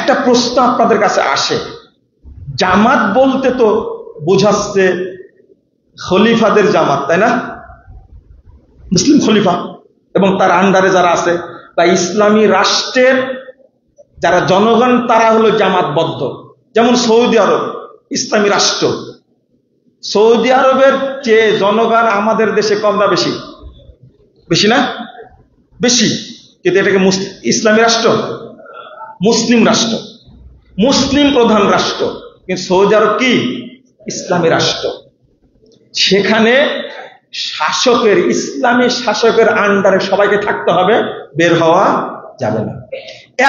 একটা প্রশ্ন আপনাদের কাছে আসে, জামাত বলতে তো বোঝাচ্ছে খলিফাদের জামাত, তাই না? মুসলিম খলিফা এবং তার আন্ডারে যারা আছে, বা ইসলামী রাষ্ট্রের যারা জনগণ, তারা হলো জামাতবদ্ধ। যেমন সৌদি আরব ইসলামী রাষ্ট্র, সৌদি আরবের চেয়ে জনগণ আমাদের দেশে কম না বেশি? বেশি না? বেশি। কিন্তু এটাকে ইসলামী রাষ্ট্র, মুসলিম রাষ্ট্র, মুসলিম প্রধান রাষ্ট্র। কিন্তু সৌদি আরব কি? ইসলামী রাষ্ট্র। সেখানে শাসকের, ইসলামী শাসকের আন্ডারে সবাইকে থাকতে হবে, বের হওয়া যাবে না।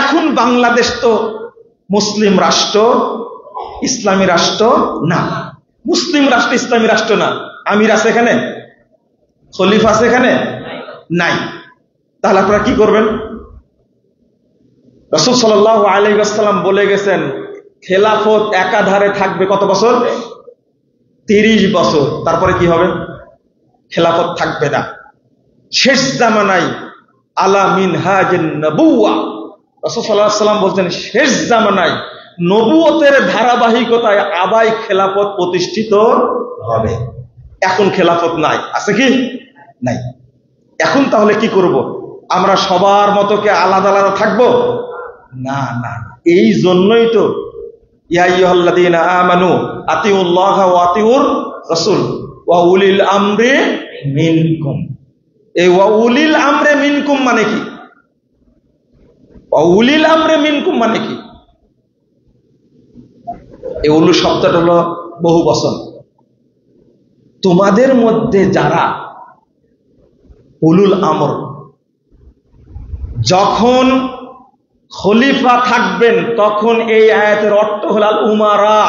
এখন বাংলাদেশ তো মুসলিম রাষ্ট্র, ইসলামী রাষ্ট্র না। মুসলিম রাষ্ট্র, ইসলামী রাষ্ট্র না। আমির আছে এখানে? খলিফা আছে এখানে? নাই। তাহলে আপনারা কি করবেন? রাসূল সাল্লাল্লাহু আলাইহি ওয়াসাল্লাম বলে গেছেন, খেলাফত একাধারে থাকবে কত বছর? 30 বছর। তারপরে কি হবে? খেলাফত থাকবে না। শেষ জামানায় আলা মিনহাজিন নবুওয়া, রাসূল সাল্লাল্লাহু আলাইহি ওয়াসাল্লাম বলছেন, শেষ জামানায় নবুয়তের ধারাবাহিকতায় আবার খেলাফত প্রতিষ্ঠিত হবে। এখন খেলাফত নাই, আছে কি? নাই। এখন তাহলে কি করব? আমরা সবার মতো কি আলাদা আলাদা থাকবো? না না। এই জন্যই তো ইয়া আইয়ুহাল্লাযীনা আমানু আতিউল্লাহা ওয়া আতিউর রাসূল ওয়া উলিল আমরি মিনকুম। এই ওয়া উলিল আমরি মিনকুম মানে কি? ওয়া উলিল আমরি মিনকুম মানে কি? এই উলু শব্দটা হলো বহু বচন। তোমাদের মধ্যে যারা উলুল আমর, যখন খলিফা থাকবেন তখন এই আয়াতের অর্থ হল আল উমারা,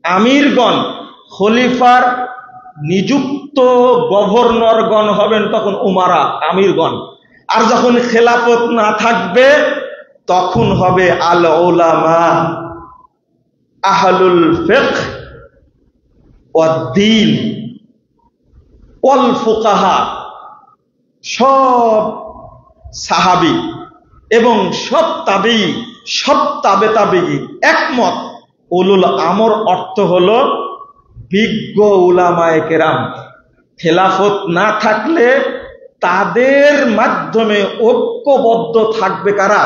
আমিরগণ। খলিফার নিযুক্ত গভর্নরগণ হবেন তখন উমারা, আমিরগণ। আর যখন খেলাফত না থাকবে তখন হবে আল উলামা, আহলুল ফিকহ ওয়াদ দ্বীন ওয়াল ফুকাহা। সব সাহাবী এবং সব তাবেঈ, সব তাবে তাবেঈ একমত, উলুল আমর অর্থ হলো বিজ্ঞ উলামায়ে কেরাম। খেলাফত না থাকলে তাদের মাধ্যমে ঐক্যবদ্ধ থাকবে কারা?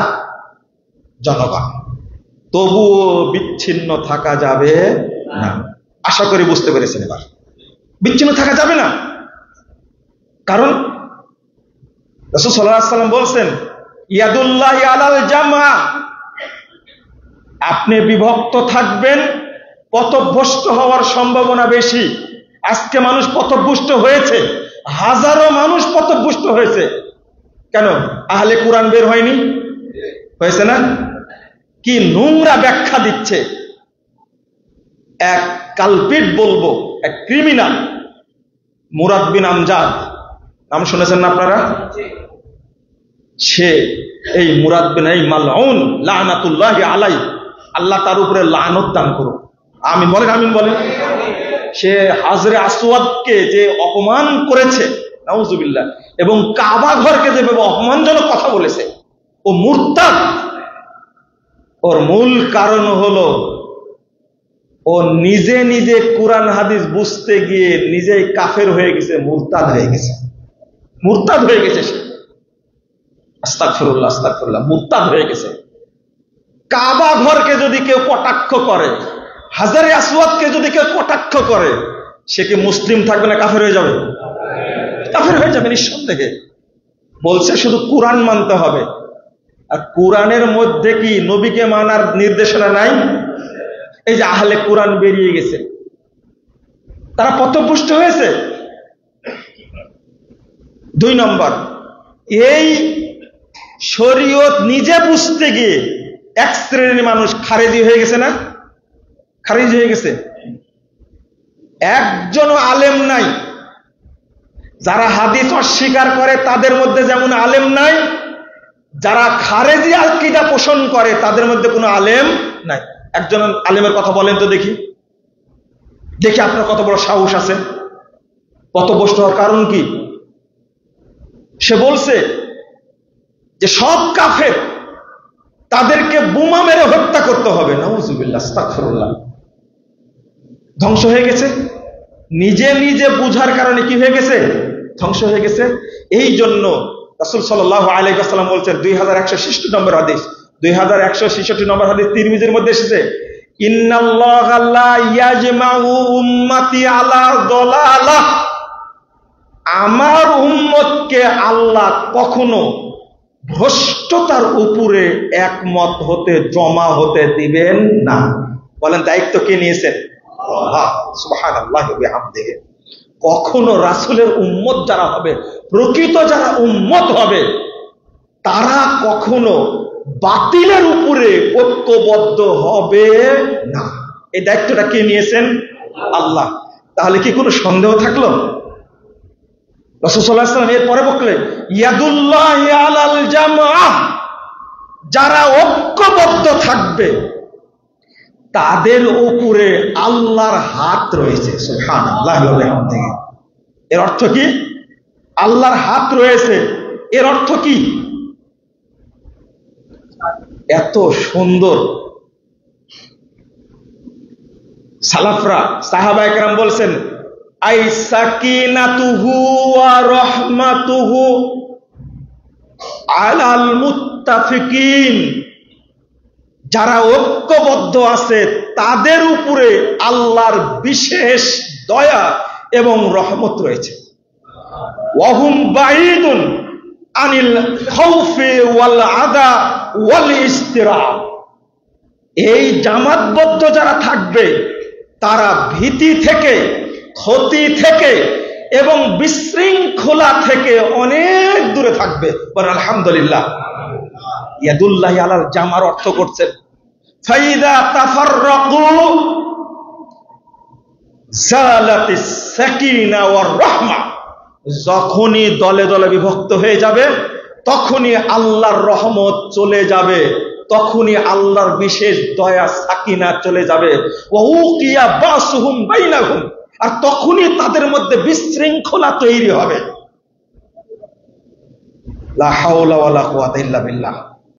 জনগণ। তবুও বিচ্ছিন্ন থাকা যাবে না। আশা করি বুঝতে পেরেছেন। এবার বিচ্ছিন্ন থাকা যাবে না, কারণ রাসূল সাল্লাল্লাহু আলাইহি ওয়াসাল্লাম বলছেন, ইয়াদুল্লাহি আলাল জামা। আপনি বিভক্ত থাকবেন, পথভ্রষ্ট হওয়ার সম্ভাবনা বেশি। আজকে মানুষ পথভ্রষ্ট হয়েছে, হাজারো মানুষ পথভ্রষ্ট হয়েছে। কেন? আহলে কুরআন বের হয়নি? হয়েছে না? কি নোংরা ব্যাখ্যা দিচ্ছে। এক কালপিট বলবো, এক ক্রিমিনাল, মুরাদ বিন আমজাদ, নাম শুনেছেন না আপনারা? সে এই মুরাদ বিন এই মালউন লানাতুল্লাহি আলাইহি, আল্লাহ তার উপরে লানত দান করুক। আমিন বলেন, আমিন বলেন। সে হাজরে আসওয়াদকে যে অপমান করেছে, নাউজুবিল্লাহ, এবং কাবা ঘরকে যেভাবে অপমানজনক কথা বলেছে, ও মুরতাদ। ওর মূল কারণ হলো ও নিজে নিজে কোরআন হাদিস বুঝতে গিয়ে নিজেই কাফের হয়ে গেছে, মুরতাদ হয়ে গেছে। মুরতাদ হয়ে গেছে সে। আস্তাগফিরুল্লাহ, আস্তাগফিরুল্লাহ। মুরতাদ হয়ে গেছে। কাবা ঘরকে যদি কেউ কটাক্ষ করে, হাজারে আসওয়াদকে যদি কেউ কটাক্ষ করে, সে কি মুসলিম থাকবে না কাফের হয়ে যাবে? কাফের হয়ে যাবে নিঃসন্দেহে। বলছে শুধু কোরআন মানতে হবে। আর কোরআনের মধ্যে কি নবীকে মানার নির্দেশনা নাই? এই যে আহলে কোরআন বেরিয়ে গেছে, তারা পথভ্রষ্ট হয়েছে। 2 নম্বর, এই শরীয়ত নিজে বুঝতে গিয়ে এক শ্রেণীর মানুষ খারেজি হয়ে গেছে না? খারিজ হয়ে গেছে। একজনও আলেম নাই। যারা হাদিস অস্বীকার করে তাদের মধ্যে যেমন আলেম নাই, যারা খারেজি আকীদা পোষণ করে তাদের মধ্যে কোনো আলেম নাই। একজন আলেমের কথা বলেন তো দেখি, দেখি আপনার কত বড় সাহস আছে। পথভ্রষ্ট হওয়ার কারণ কি? সে বলছে যে সব কাফের, তাদেরকে বোমা মেরে ঐক্যবদ্ধ হবে, নাউযুবিল্লাহ, আস্তাগফিরুল্লাহ, ধ্বংস হয়ে গেছে। নিজে নিজে বুঝার কারণে কি হয়ে গেছে? ধ্বংস হয়ে গেছে। এই জন্য রাসূল সাল্লাল্লাহু আলাইহি ওয়াসাল্লাম বলছেন, 2166 নম্বর হাদিস, 2166 নম্বর হাদিস তিরমিজির মধ্যে এসেছে, ইন্নাল্লাহা লা ইয়াজমাউ উম্মতি আলা দালালাহ, আমার উম্মতকে আল্লাহ কখনো ভ্রষ্টতার উপরে একমত হতে, জমা হতে দিবেন না। বলেন দায়িত্ব কে নিয়েছেন? আল্লাহ সুবহানাল্লাহি ওয়া বিহামদিহি। কখনো রাসূলের উম্মত যারা হবে, প্রকৃত যারা উম্মত হবে, তারা কখনো বাতিলের উপরে ঐক্যবদ্ধ হবে না। এই দায়িত্বটা কে নিয়েছেন? আল্লাহ। তাহলে কি কোনো সন্দেহ থাকলো? রাসূল সাল্লাল্লাহু আলাইহি ওয়াসাল্লাম এরপরে বললেন, ইয়াদুল্লাহি আলাল জামাআহ, যারা ঐক্যবদ্ধ থাকবে তাদের উপরে আল্লাহর হাত রয়েছে। সুবহানাল্লাহি ওয়া বিহামদিহি। এর অর্থ কি? আল্লাহর হাত রয়েছে, এর অর্থ কি? এত সুন্দর সালাফরা, সাহাবায়ে কেরাম বলছেন, আই সাকিনাতুহু ওয়া রাহমাতুহু আলাল মুত্তাফিকিন, যারা ঐক্যবদ্ধ আছে তাদের উপরে আল্লাহর বিশেষ দয়া এবং রহমত রয়েছে। ওয়াহুম বাঈদুন আনিল খাউফি ওয়াল আযা ওয়াল ইসতিরাব, এই জামাতবদ্ধ যারা থাকবে তারা ভীতি থেকে, ক্ষতি থেকে এবং বিশৃঙ্খলা থেকে অনেক দূরে থাকবে। বলেন আলহামদুলিল্লাহ। ইয়াদুল্লাহি আলাল জামার অর্থ করছেন, ফাইদা তাফাররাকু জালাতিস সাকিনা ওয়ার রাহমা, যখনই দলে দলে বিভক্ত হয়ে যাবে তখনই আল্লাহর রহমত চলে যাবে, তখনই আল্লাহর বিশেষ দয়া সাকিনা চলে যাবে। ওয়া উকিয়া বাসুহুম বাইনাহুম, আর তখনই তাদের মধ্যে বিশৃঙ্খলা তৈরি হবে। লা হাওলা ওয়ালা কুওয়াতা ইল্লা বিল্লাহ।